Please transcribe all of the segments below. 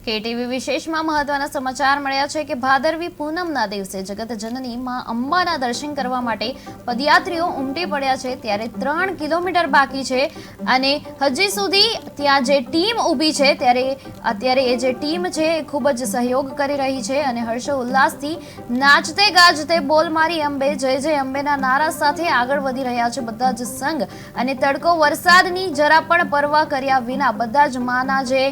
KTV વિશેષમાં મહત્વના સમાચાર મળ્યા છે કે ભાદરવી પૂનમના દિવસે જગતજનની માં અંબાના દર્શન કરવા માટે પદયાત્રીઓ ઉમટી પડ્યા છે ત્યારે 3 કિલોમીટર બાકી છે અને હજી સુધી ત્યાં જે ટીમ ઊભી છે ત્યારે અત્યારે એ જે ટીમ છે એ ખૂબ જ સહયોગ કરી રહી છે અને હર્ષોલ્લાસથી નાચતે ગાજતે બોલ મારી અંબે જય જય અંબેના નારા સાથે આગળ વધી રહ્યા છે બધા જ સંઘ અને તડકો વરસાદની જરા પણ પરવા કર્યા વિના બધા જ માના જે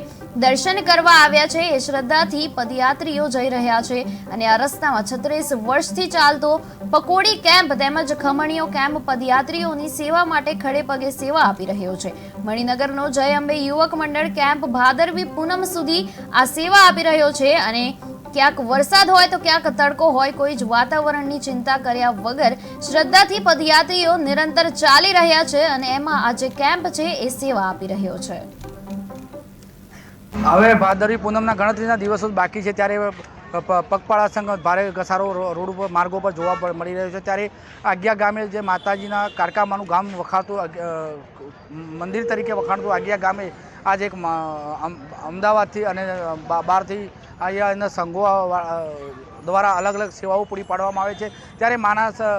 દર્શન કરવા આવ્યા છે એ શ્રદ્ધાથી પદયાત્રીઓ જઈ રહ્યા છે અને આ રસ્તામાં 36 વર્ષથી ચાલતો પકોડી કેમ્પ તેમજ ખમણીઓ કેમ્પ પદયાત્રીઓની સેવા માટે ખડે પગે સેવા આપી રહ્યો છે। મણિનગરનો જય અંબે યુવક મંડળ કેમ્પ ભાદરવી પૂનમ સુધી આ સેવા આપી રહ્યો છે અને ક્યાંક વરસાદ હોય તો ક્યાંક તડકો હોય કોઈ જ વાતાવરણની ચિંતા કર્યા વગર શ્રદ્ધાથી પદયાત્રીઓ નિરંતર ચાલી રહ્યા છે અને એમાં આ જે કેમ્પ છે એ સેવા આપી રહ્યો છે। હવે ભાદરવી પૂનમના ગણતરીના દિવસો બાકી છે ત્યારે પગપાળા સંઘ ભારે ઘસારો રોડ ઉપર માર્ગો પર જોવા મળી રહ્યો છે ત્યારે આગિયા ગામે જે માતાજીના કારકામાનું ગામ વખાતું મંદિર તરીકે વખાણતું આગિયા ગામે આજે એક અમદાવાદથી અને બહારથી અહીંયા એના સંઘો દ્વારા અલગ અલગ સેવાઓ પૂરી પાડવામાં આવે છે ત્યારે માના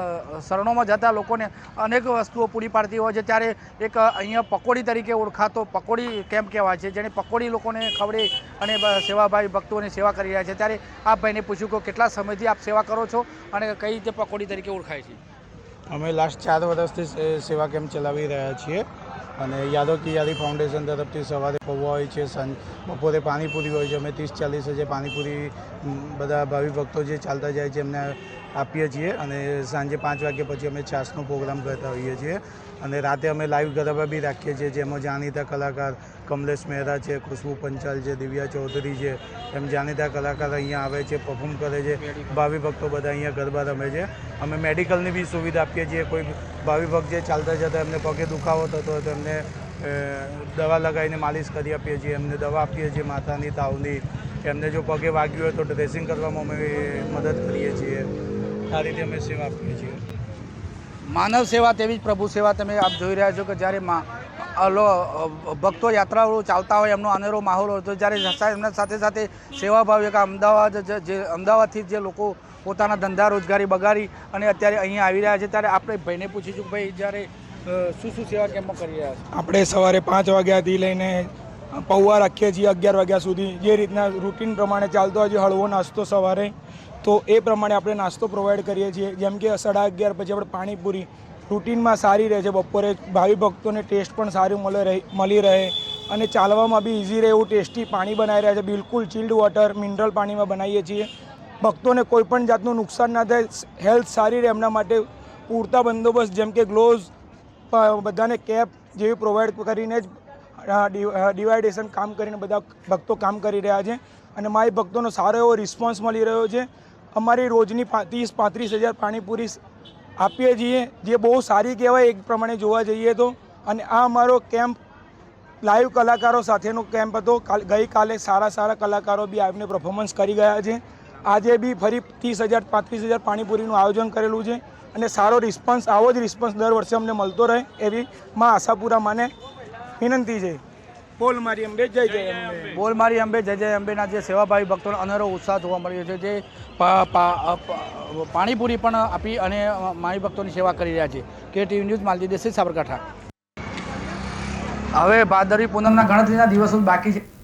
શરણોમાં જતા લોકોને અનેક વસ્તુઓ પૂરી પાડતી હોય છે ત્યારે એક અહીંયા પકોડી તરીકે ઓળખાતો પકોડી કેમ્પ કહેવાય છે જેને પકોડી લોકોને ખવડે અને સેવાભાવી ભક્તોની સેવા કરી રહ્યા છે ત્યારે આપ ભાઈને પૂછ્યું કે કેટલા સમયથી આપ સેવા કરો છો અને કઈ રીતે પકોડી તરીકે ઓળખાય છે। અમે લાસ્ટ 4 વર્ષથી સેવા કેમ્પ ચલાવી રહ્યા છીએ અને યાદવ કી યાદી ફાઉન્ડેશન તરફથી સવારે પૌવા હોય છે, બપોરે પાણીપુરી હોય છે। અમે 30-40 હજાર પાણીપુરી બધા ભાવિ ભક્તો જે ચાલતા જાય છે એમને આપીએ છીએ અને સાંજે 5 વાગ્યા પછી અમે છાસનો પ્રોગ્રામ કરતા હોઈએ છીએ અને રાતે અમે લાઈવ ગરબા બી રાખીએ છીએ જેમાં જાણીતા કલાકાર કમલેશ મહેરા છે, ખુશ્બુ પંચાલ છે, દિવ્યા ચૌધરી છે, એમ જાણીતા કલાકાર અહીંયા આવે છે, પરફોર્મ કરે છે। ભાવિ ભક્તો બધા અહીંયા ગરબા રમે છે। અમે મેડિકલની બી સુવિધા આપીએ છીએ। કોઈ ભાવિ ભક્ત જે ચાલતા જતા એમને પગે દુખાવો થતો હોય તો એમને દવા લગાવીને માલિશ કરી આપીએ છીએ, એમને દવા આપીએ છીએ માથાની તાવની, એમને જો પગે વાગ્યું હોય તો ડ્રેસિંગ કરવામાં અમે મદદ કરીએ છીએ। આ રીતે અમે સેવા આપીએ છીએ। માનવ સેવા તેવી જ પ્રભુ સેવા તમે આપ જોઈ રહ્યા છો કે જ્યારે ભક્તો યાત્રાળુઓ ચાલતા હોય એમનો અનેરો માહોલ હોય તો જ્યારે એમના સાથે સાથે સેવાભાવ એક અમદાવાદથી જે લોકો પોતાના ધંધા રોજગારી બગાડી અને અત્યારે અહીંયા આવી રહ્યા છે ત્યારે આપણે ભાઈને પૂછીશું કે ભાઈ જ્યારે શું સેવા કેમ્પમાં કરી રહ્યા છે? આપણે સવારે 5 વાગ્યાથી લઈને પૌવા રાખીએ છીએ 11 વાગ્યા સુધી જે રીતના રૂટીન પ્રમાણે ચાલતો હોય છે હળવો નાસ્તો સવારે તો એ પ્રમાણે આપણે નાસ્તો પ્રોવાઈડ કરીએ છીએ જેમ કે 11:30 પછી આપણે પાણીપુરી રૂટીનમાં સારી રહે છે। બપોરે ભાવિ ભક્તોને ટેસ્ટ પણ સારું મળી રહે અને ચાલવામાં બી ઇઝી રહે એવું ટેસ્ટી પાણી બનાવી રહ્યા છે। બિલકુલ ચિલ્ડ વોટર મિનરલ પાણીમાં બનાવીએ છીએ। ભક્તોને કોઈ પણ જાતનું નુકસાન ના થાય, હેલ્થ સારી રહે એમના માટે પૂરતા બંદોબસ્ત જેમ કે ગ્લોવ્સ બધાને કેપ જેવી પ્રોવાઈડ કરીને જ ડિવાઇડેશન કામ કરીને બધા ભક્તો કામ કરી રહ્યા છે અને મારી ભક્તોનો સારો એવો રિસ્પોન્સ મળી રહ્યો છે। અમારી રોજની 30-35 હજાર પાણીપુરી આપીએ છીએ જે બહુ સારી કહેવાય એક પ્રમાણે જોવા જઈએ તો। અને આ અમારો કેમ્પ લાઈવ કલાકારો સાથેનો કેમ્પ હતો। ગઈકાલે સારા કલાકારો બી આવીને પરફોર્મન્સ કરી ગયા છે। આજે બી ફરી 30,000-35 હજાર પાણીપુરીનું આયોજન કરેલું છે અને સારો રિસ્પોન્સ આવો જ રિસ્પોન્સ દર વર્ષે અમને મળતો રહે એવી માં આશાપુરા માને વિનંતી છે। બોલ મારી અંબે જય જય અંબે, બોલ મારી અંબે જય જય અંબેના જે સેવાભાવી ભક્તોનો અનેરો ઉત્સાહ જોવા મળ્યો છે જે પાણીપુરી પણ આપી અને માઈ ભક્તોની સેવા કરી રહ્યા છે। કેટીવી ન્યૂઝ માલદી દેશી સાબરકાંઠા। હવે ભાદરવી પૂનમના ગણતરીના દિવસો બાકી છે।